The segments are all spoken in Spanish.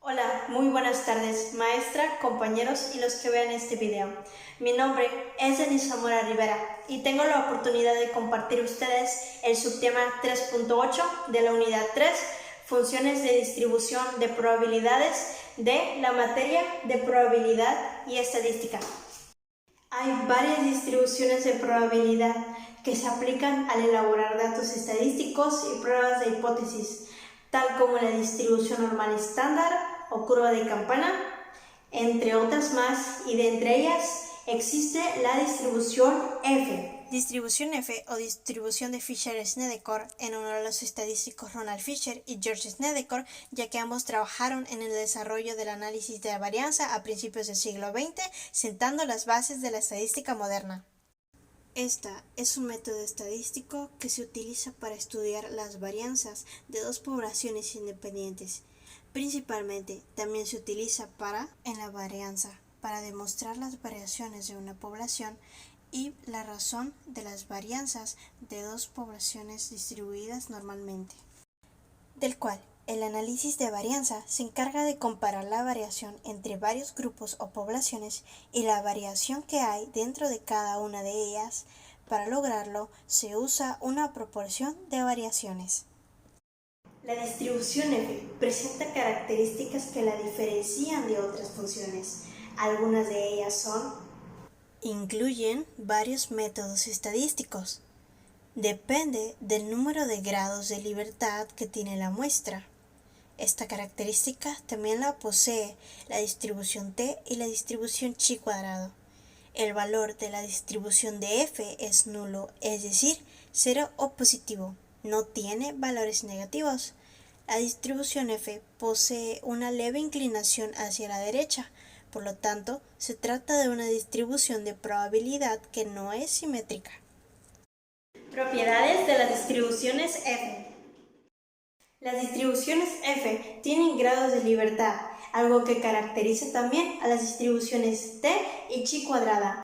Hola, muy buenas tardes, maestra, compañeros y los que vean este video. Mi nombre es Denise Zamora Rivera y tengo la oportunidad de compartir ustedes el subtema 3.8 de la unidad 3, funciones de distribución de probabilidades de la materia de probabilidad y estadística. Hay varias distribuciones de probabilidad que se aplican al elaborar datos estadísticos y pruebas de hipótesis, tal como la distribución normal estándar o curva de campana, entre otras más, y de entre ellas existe la distribución F. Distribución F o distribución de Fisher-Snedecor en honor a los estadísticos Ronald Fisher y George Snedecor, ya que ambos trabajaron en el desarrollo del análisis de la varianza a principios del siglo XX, sentando las bases de la estadística moderna. Esta es un método estadístico que se utiliza para estudiar las varianzas de dos poblaciones independientes. Principalmente, también se utiliza en la varianza, para demostrar las variaciones de una población y la razón de las varianzas de dos poblaciones distribuidas normalmente, del cual el análisis de varianza se encarga de comparar la variación entre varios grupos o poblaciones y la variación que hay dentro de cada una de ellas. Para lograrlo, se usa una proporción de variaciones. La distribución F presenta características que la diferencian de otras funciones. Algunas de ellas incluyen varios métodos estadísticos. Depende del número de grados de libertad que tiene la muestra. Esta característica también la posee la distribución T y la distribución chi cuadrado. El valor de la distribución de F es nulo, es decir, cero o positivo. No tiene valores negativos. La distribución F posee una leve inclinación hacia la derecha. Por lo tanto, se trata de una distribución de probabilidad que no es simétrica. Propiedades de las distribuciones F. Las distribuciones F tienen grados de libertad, algo que caracteriza también a las distribuciones T y chi cuadrada.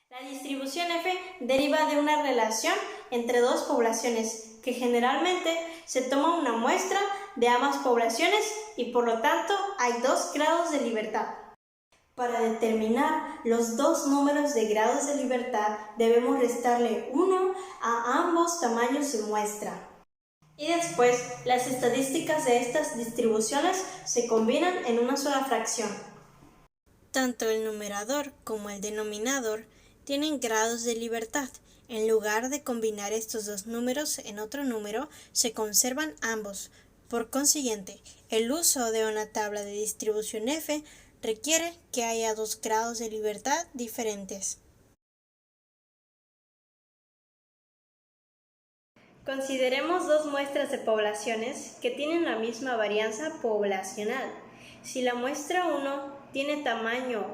La distribución F deriva de una relación entre dos poblaciones, que generalmente se toma una muestra de ambas poblaciones y por lo tanto hay dos grados de libertad. Para determinar los dos números de grados de libertad debemos restarle 1 a ambos tamaños de muestra. Y después, las estadísticas de estas distribuciones se combinan en una sola fracción. Tanto el numerador como el denominador tienen grados de libertad. En lugar de combinar estos dos números en otro número, se conservan ambos. Por consiguiente, el uso de una tabla de distribución F requiere que haya dos grados de libertad diferentes. Consideremos dos muestras de poblaciones que tienen la misma varianza poblacional. Si la muestra 1 tiene tamaño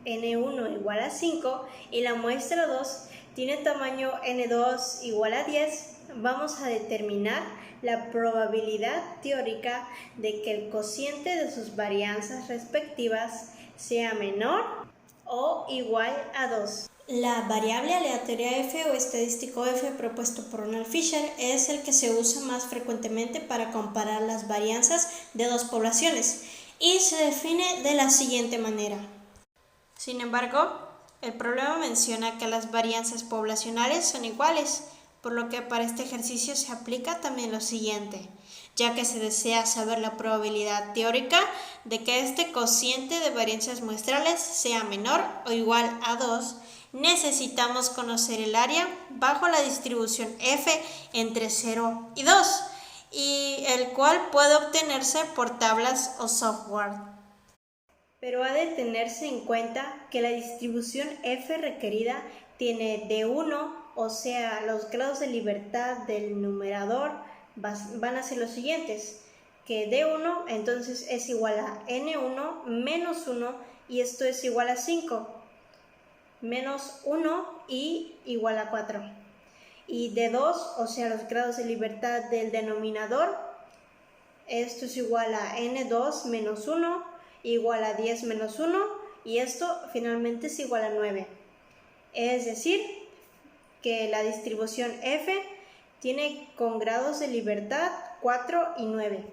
n1 igual a 5 y la muestra 2 tiene tamaño n2 igual a 10, vamos a determinar la probabilidad teórica de que el cociente de sus varianzas respectivas sea menor o igual a 2. La variable aleatoria F o estadístico F propuesto por Ronald Fisher es el que se usa más frecuentemente para comparar las varianzas de dos poblaciones y se define de la siguiente manera. Sin embargo, el problema menciona que las varianzas poblacionales son iguales, por lo que para este ejercicio se aplica también lo siguiente, ya que se desea saber la probabilidad teórica de que este cociente de varianzas muestrales sea menor o igual a 2, necesitamos conocer el área bajo la distribución F entre 0 y 2, y el cual puede obtenerse por tablas o software. Pero ha de tenerse en cuenta que la distribución F requerida tiene D1, o sea, los grados de libertad del numerador van a ser los siguientes, que D1 entonces es igual a N1 menos 1 y esto es igual a 5, menos 1 y igual a 4. Y D2, o sea, los grados de libertad del denominador, esto es igual a N2 menos 1 igual a 10 menos 1 y esto finalmente es igual a 9. Es decir, que la distribución F tiene con grados de libertad 4 y 9.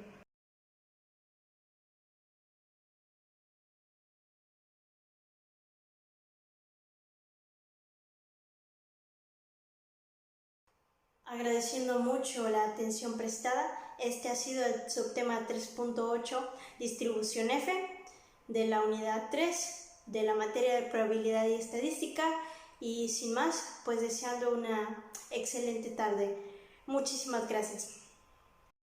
Agradeciendo mucho la atención prestada, este ha sido el subtema 3.8, distribución F, de la unidad 3, de la materia de probabilidad y estadística, y sin más, pues deseando una excelente tarde. Muchísimas gracias.